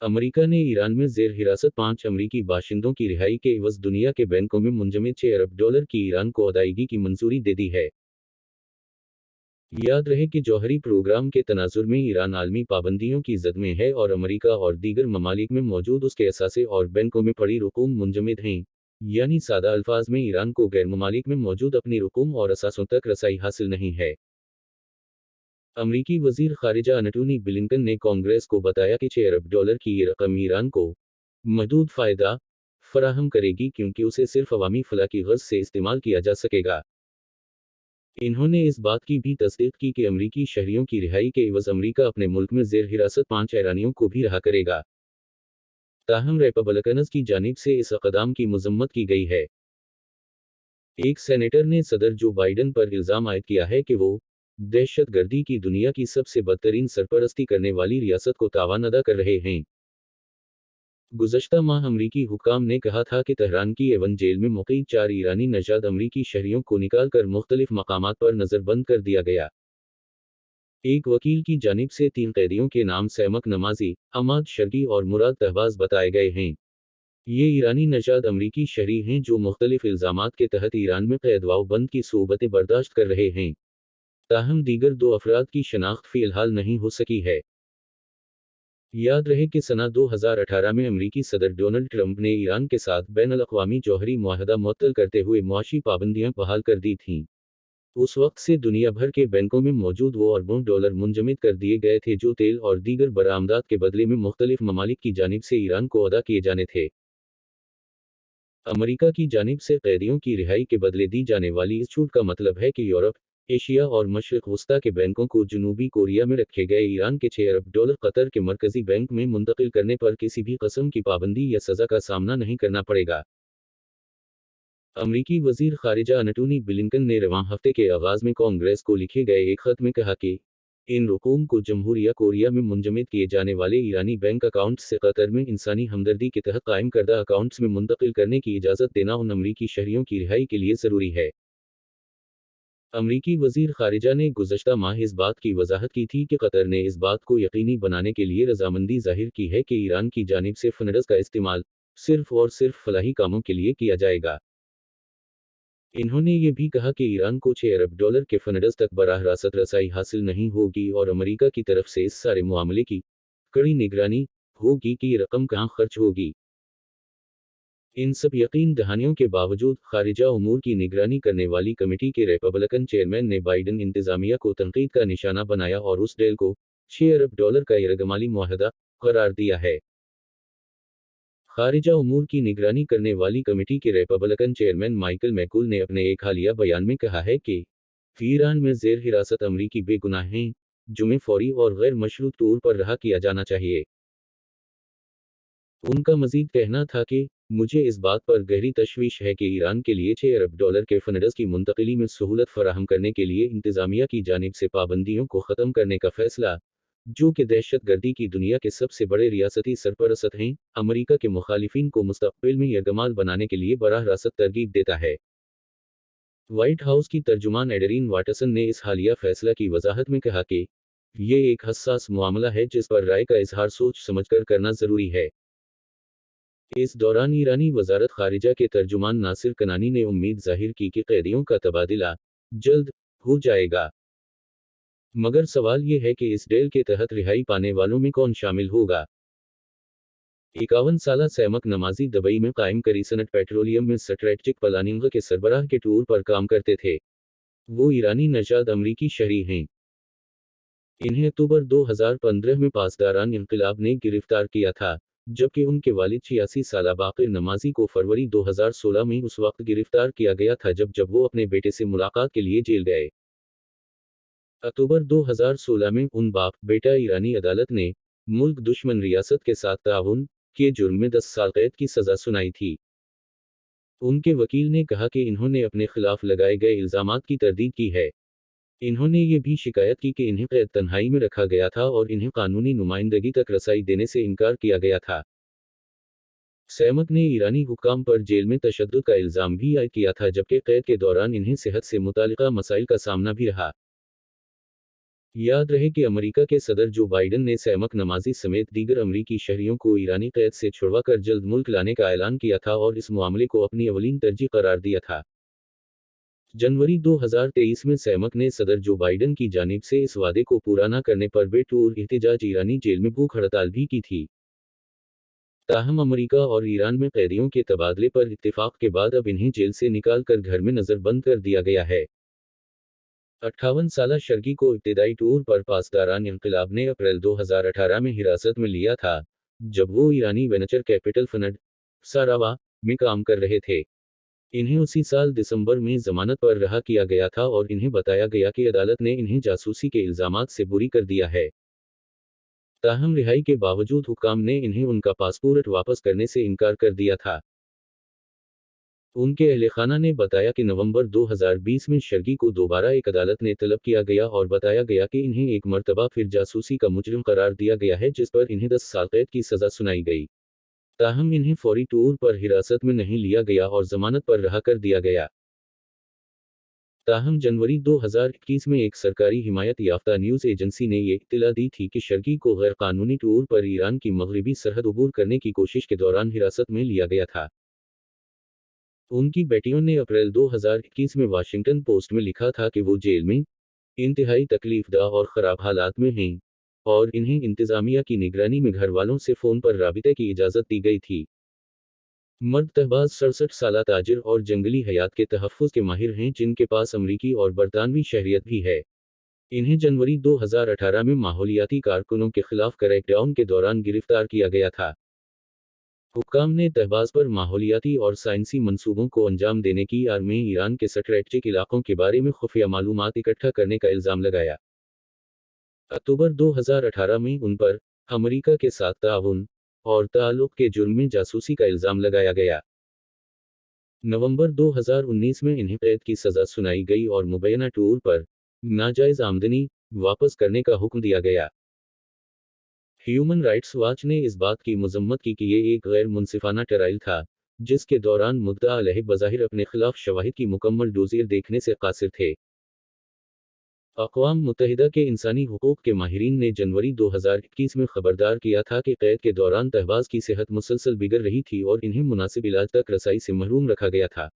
America ने Iran में जेर हिरासत 5 अमरीकी बाशिंदों की रिहाई के एवज दुनिया के बैंकों में मुंजमद $6 अरब की ईरान को अदायगी की मंजूरी दे दी है। याद रहे कि जौहरी प्रोग्राम के तनाजुर में ईरान आलमी पाबंदियों की जद में है और अमेरिका और दीगर ममालिक में मौजूद उसके असासे और बैंकों में पड़ी रकूम मुंजमद हैं। यानी सादा अल्फाज में ईरान को गैर ममालिक में मौजूद अपनी रकूम और असासों तक रसाई हासिल नहीं है। अमरीकी वजीर खारिजा एंटोनी ब्लिंकन ने कांग्रेस को बताया कि $6 अरब की ये रकम ईरान को महदूद फ़ायदा फराहम करेगी क्योंकि उसे सिर्फ अवामी फलाह की गर्ज से इस्तेमाल किया जा सकेगा। इन्होंने इस बात की भी तस्दीक की कि अमरीकी शहरियों की रिहाई के एवज अमरीका अपने मुल्क में जेर हिरासत 5 ईरानियों को भी रहा करेगा। ताहम रिपब्लिकन्स की जानिब से इस इक़दाम की मजम्मत की गई है। एक सेनेटर ने सदर जो बाइडन पर इल्ज़ाम आयद किया है कि वो दहशत गर्दी की दुनिया की सबसे बदतरीन सरपरस्ती करने वाली रियासत को तावान अदा कर रहे हैं। गुज़श्ता माह अमरीकी हुक्काम ने कहा था कि तेहरान की एवन जेल में मुक़ीद 4 ईरानी नजाद अमरीकी शहरियों को निकाल कर मुख्तलिफ मकामात पर नज़रबंद कर दिया गया। एक वकील की जानिब से 3 कैदियों के नाम सैमक नमाजी, अमाद शर्गी और मुराद तहबाज बताए गए हैं। ये ईरानी नजाद अमरीकी शहरी हैं जो मुख्तलिफ इल्ज़ामात के तहत ईरान में कैद व बंद की सोबतें बर्दाश्त कर रहे हैं। ताहम दीगर 2 अफराद की शनाख्त फ़िलहाल नहीं हो सकी है। याद रहे कि सना 2018 में अमरीकी सदर डोनाल्ड ट्रंप ने ईरान के साथ बैनुल-अक़वामी जौहरी मुआहदा मुअत्तल करते हुए मुआशी पाबंदियां बहाल कर दी थीं। उस वक्त से दुनिया भर के बैंकों में मौजूद वो अरबों डॉलर मुंजमद कर दिए गए थे जो तेल और दीगर बरामदात के बदले में मुख्तलिफ ममालिक की जानिब से ईरान को अदा किए जाने थे। अमेरिका की जानिब से कैदियों की रिहाई के बदले दी जाने वाली इस छूट का मतलब है कि यूरोप, एशिया और मशरिक़ वस्ता के बैंकों को जनूबी कोरिया में रखे गए ईरान के $6 अरब कतर के मरकजी बैंक में मुंतकिल करने पर किसी भी किस्म की पाबंदी या सज़ा का सामना नहीं करना पड़ेगा। अमरीकी वजीर खारिजा एंटोनी ब्लिंकन ने रवां हफ्ते के आगाज़ में कांग्रेस को लिखे गए एक खत में कहा कि इन रकूम को जमहूरिया कोरिया में मुंजमद किए जाने वाले ईरानी बैंक अकाउंट्स से कतर में इंसानी हमदर्दी के तहत कायम करदा अकाउंट्स में मुंतकिल करने की इजाज़त देना उन अमरीकी शहरियों की रिहाई के लिए ज़रूरी है। अमरीकी वजीर खारिजा ने गुज़श्ता माह इस बात की वजाहत की थी कि कतर ने इस बात को यकीनी बनाने के लिए रजामंदी जाहिर की है कि ईरान की जानिब से फंड्स का इस्तेमाल सिर्फ और सिर्फ फलाही कामों के लिए किया जाएगा। इन्होंने ये भी कहा कि ईरान को $6 अरब के फंड्स तक बराह रास्त रसाई हासिल नहीं होगी और अमेरिका की तरफ से इस सारे मामले की कड़ी निगरानी होगी कि ये रकम कहाँ खर्च होगी। इन सब यकीन दहानियों के बावजूद खारिजा उमूर की निगरानी करने वाली कमेटी के रिपब्लिकन चेयरमैन ने बाइडन इंतजामिया को तनकीद का निशाना बनाया और उस डील को $6 अरब का यरगमाली मुआहदा करार दिया है। खारिजा उमूर की निगरानी करने वाली कमेटी के रिपब्लिकन चेयरमैन माइकल मैकूल ने अपने एक हालिया बयान में कहा है कि ईरान में जेर हिरासत अमरीकी बेगुनाह हैं, जुमे फौरी और गैर मशरूत तौर पर रहा किया जाना चाहिए। उनका मजीद कहना था कि मुझे इस बात पर गहरी तशवीश है कि ईरान के लिए $6 अरब के फंड्स की मुंतकिली में सहूलत फराहम करने के लिए इंतजामिया की जानिब से पाबंदियों को ख़त्म करने का फैसला, जो कि दहशत गर्दी की दुनिया के सबसे बड़े रियासती सरपरस्त हैं, अमरीका के मुखालिफिन को मुस्तक़बिल में यरगमाल बनाने के लिए बराह रास्त तरगीब देता है। व्हाइट हाउस की तर्जुमान एडरीन वाटसन ने इस हालिया फैसला की वजाहत में कहा कि ये एक हसास मामला है जिस पर राय का इजहार सोच समझकर करना ज़रूरी है। इस दौरान ईरानी वजारत खारिजा के तर्जुमान नासिर कनानी ने उम्मीद जाहिर की कि कैदियों का तबादला जल्द हो जाएगा। मगर सवाल ये है कि इस डील के तहत रिहाई पाने वालों में कौन शामिल होगा। 51 साला सैमक नमाजी दुबई में कायम करीसनट पेट्रोलियम में स्ट्रेटजिक प्लानिंग के सरबराह के टूर पर काम करते थे। वो ईरानी नजाद अमरीकी शहरी हैं। इन्हें अक्टूबर 2015 में पासदारान इंक़िलाब ने गिरफ्तार किया था, जबकि उनके वालिद 86 साला बाक़िर नमाजी को फरवरी 2016 में उस वक्त गिरफ्तार किया गया था जब वो अपने बेटे से मुलाकात के लिए जेल गए। अक्टूबर 2016 में उन बाप बेटा ईरानी अदालत ने मुल्क दुश्मन रियासत के साथ ताउन के जुर्म में 10 साल कैद की सज़ा सुनाई थी। उनके वकील ने कहा कि इन्होंने अपने खिलाफ लगाए गए इल्ज़ामात की तरदीद की है। इन्होंने ये भी शिकायत की कि इन्हें कैद तन्हाई में रखा गया था और इन्हें कानूनी नुमाइंदगी तक रसाई देने से इनकार किया गया था। सैमक ने ईरानी हुक्काम पर जेल में तशद्दुद का इल्ज़ाम भी आयद किया था जबकि कैद के दौरान इन्हें सेहत से मुतालिका मसाइल का सामना भी रहा। याद रहे कि अमेरिका के सदर जो बाइडन ने सैमक नमाजी समेत दीगर अमरीकी शहरियों को ईरानी कैद से छुड़वाकर जल्द मुल्क लाने का ऐलान किया था और इस मामले को अपनी अवलीन तरजीह करार दिया था। जनवरी 2023 में सैमक ने सदर जो बाइडन की जानिब से इस वादे को पूरा न करने पर बेटूर एहतजाज ईरानी जेल में भूख हड़ताल भी की थी। ताहम अमेरिका और ईरान में कैदियों के तबादले पर इत्तेफाक के बाद अब इन्हें जेल से निकाल कर घर में नज़रबंद कर दिया गया है। 58 साला शर्की को इब्तिदाई टूर पर पासदारान इंक़िलाब ने अप्रैल 2018 में हिरासत में लिया था, जब वो ईरानी वेंचर कैपिटल फंड सारावा में काम कर रहे थे। इन्हें उसी साल दिसंबर में जमानत पर रहा किया गया था और इन्हें बताया गया कि अदालत ने इन्हें जासूसी के इल्ज़ामात से बरी कर दिया है। ताहम रिहाई के बावजूद हुक्काम ने इन्हें उनका पासपोर्ट वापस करने से इनकार कर दिया था। उनके अहलखाना ने बताया कि नवंबर 2020 में शर्की को दोबारा एक अदालत ने तलब किया गया और बताया गया कि इन्हें एक मर्तबा फिर जासूसी का मुजरिम करार दिया गया है, जिस पर इन्हें 10 साल कैद की सज़ा सुनाई गई। ताहम इन्हें फौरी तौर पर हिरासत में नहीं लिया गया और जमानत पर रहा कर दिया गया। ताहम जनवरी 2021 में एक सरकारी हिमायत याफ्ता न्यूज़ एजेंसी ने ये इत्तला दी थी कि शर्की को गैर कानूनी तौर पर ईरान की मगरबी सरहद अबूर करने की कोशिश के दौरान हिरासत में लिया गया था। उनकी बेटियों ने अप्रैल 2021 में वाशिंगटन पोस्ट में लिखा था कि वो जेल में इंतहाई तकलीफदा और ख़राब हालात में हैं और इन्हें इंतज़ामिया की निगरानी में घर वालों से फ़ोन पर राबिते की इजाज़त दी गई थी। मर्द तहबाज 67 साला ताजिर और जंगली हयात के तहफ़्फ़ुज़ के माहिर हैं, जिनके पास अमरीकी और बरतानवी शहरियत भी है। इन्हें जनवरी 2018 में माहौलियाती कारकुनों के खिलाफ क्रैकडाउन के दौरान गिरफ्तार किया गया था। हुक्काम ने तहबाज पर माहौलियाती और साइंसी मंसूबों को अंजाम देने की आड़ में ईरान के स्ट्रैटेजिक इलाकों के बारे में खुफिया मालूमात इकट्ठा करने का इल्ज़ाम लगाया। अक्टूबर 2018 में उन पर अमेरिका के साथ ताउन और ताल्लुक़ के जुर्म में जासूसी का इल्ज़ाम लगाया गया। नवंबर 2019 में इन्हें कैद की सज़ा सुनाई गई और मुबैना टूर पर नाजायज़ आमदनी वापस करने का हुक्म दिया गया। ह्यूमन राइट्स वॉच ने इस बात की मजम्मत की कि ये एक गैर मुनसिफाना ट्रायल था, जिसके दौरान मुद्दा अलैहि बज़ाहिर अपने खिलाफ शवाहिद की मुकम्मल डोज़ियर देखने से कासिर थे। अक़वाम मुत्तहिदा के इंसानी हुकूक़ के माहिरीन ने जनवरी 2021 में खबरदार किया था कि कैद के दौरान तहबाज की सेहत मुसलसल बिगड़ रही थी और इन्हें मुनासिब इलाज तक रसाई से महरूम रखा गया था।